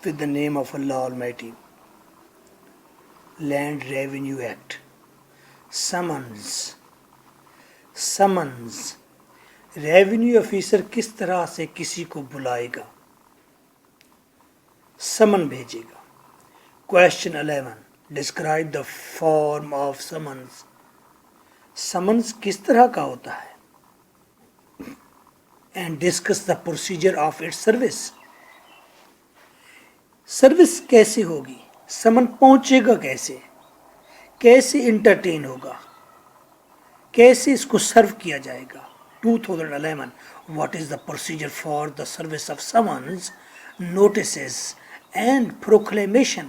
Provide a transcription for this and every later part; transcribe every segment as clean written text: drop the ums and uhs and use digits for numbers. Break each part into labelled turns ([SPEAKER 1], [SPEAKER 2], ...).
[SPEAKER 1] with the name of Allah Almighty. Land Revenue Act. Summons. Revenue officer किस तरह से किसी को बुलाएगा, समन भेजेगा. Question 11. Describe the form of summons. Summons किस तरह का होता है and discuss the procedure of its service. Service कैसे होगी, समन पहुंचेगा कैसे, कैसे इंटरटेन होगा, कैसे इसको सर्व किया जाएगा. 2011. What is the procedure for the service of summons, notices and proclamation.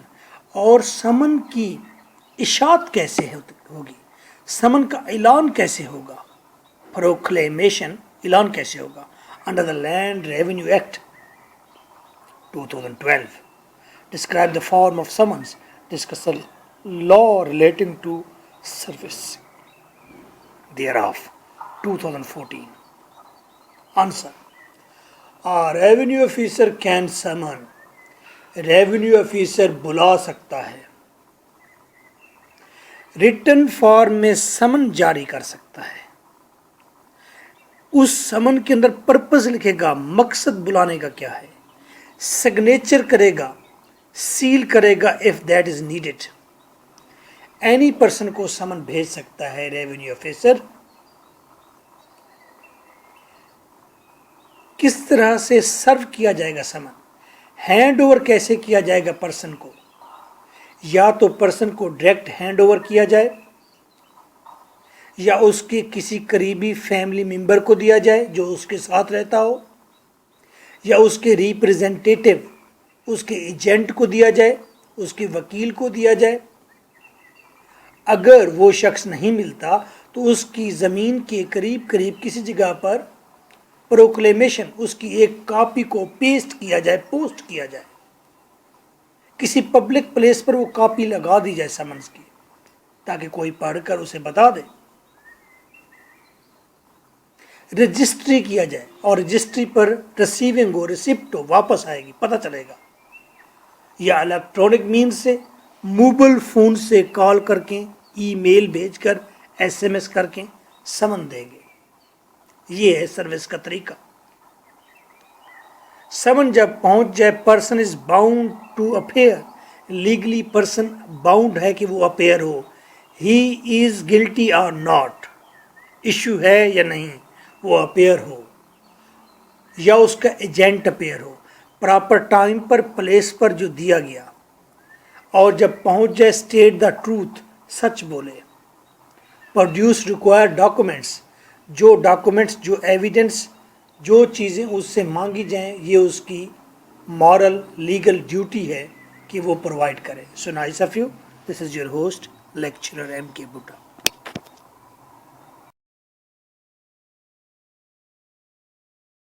[SPEAKER 1] और समन की इशात कैसे होगी, समन का ऐलान कैसे होगा, प्रोक्लेमेशन ऐलान कैसे होगा. Under the land revenue act 2012. Describe the form of summons. Discuss the law relating to service thereof. 2014. Answer. A revenue officer can summon. Revenue officer बुला सकता है. रिटन फॉर्म में समन जारी कर सकता है. उस समन के अंदर पर्पस लिखेगा, मकसद बुलाने का क्या है, सिग्नेचर करेगा, सील करेगा if that is needed. Any person को समन भेज सकता है रेवेन्यू ऑफिसर. किस तरह से सर्व किया जाएगा समन, हैंड ओवर कैसे किया जाएगा पर्सन को, या तो पर्सन को डायरेक्ट हैंड ओवर किया जाए या उसके किसी करीबी फैमिली मेंबर को दिया जाए जो उसके साथ रहता हो, या उसके रिप्रेजेंटेटिव, उसके एजेंट को दिया जाए, उसके वकील को दिया जाए. अगर वो शख्स नहीं मिलता तो उसकी ज़मीन के करीब करीब किसी जगह पर प्रोक्लेमेशन, उसकी एक कॉपी को पेस्ट किया जाए, पोस्ट किया जाए, किसी पब्लिक प्लेस पर वो कॉपी लगा दी जाए समन्स की, ताकि कोई पढ़कर उसे बता दे. रजिस्ट्री किया जाए और रजिस्ट्री पर रिसीविंग हो, रिसिप्ट हो, वापस आएगी, पता चलेगा. या इलेक्ट्रॉनिक मीन्स से, मोबाइल फोन से कॉल करके, ईमेल भेजकर, एसएमएस करके समन देंगे. ये है सर्विस का तरीका. समन जब पहुंच जाए, person is bound to appear. Legally person bound है कि वो अपेयर हो. ही इज गिल्टी और नॉट, इशू है या नहीं, वो अपेयर हो या उसका एजेंट अपेयर हो, प्रॉपर टाइम पर, प्लेस पर जो दिया गया. और जब पहुंच जाए, स्टेट द ट्रूथ, सच बोले. प्रोड्यूस रिक्वायर्ड डॉक्यूमेंट्स, जो डॉक्यूमेंट्स, जो एविडेंस, जो चीज़ें उससे मांगी जाएं, ये उसकी मॉरल लीगल ड्यूटी है कि वो प्रोवाइड करे. So nice of you. This is your host lecturer M.K. Butta.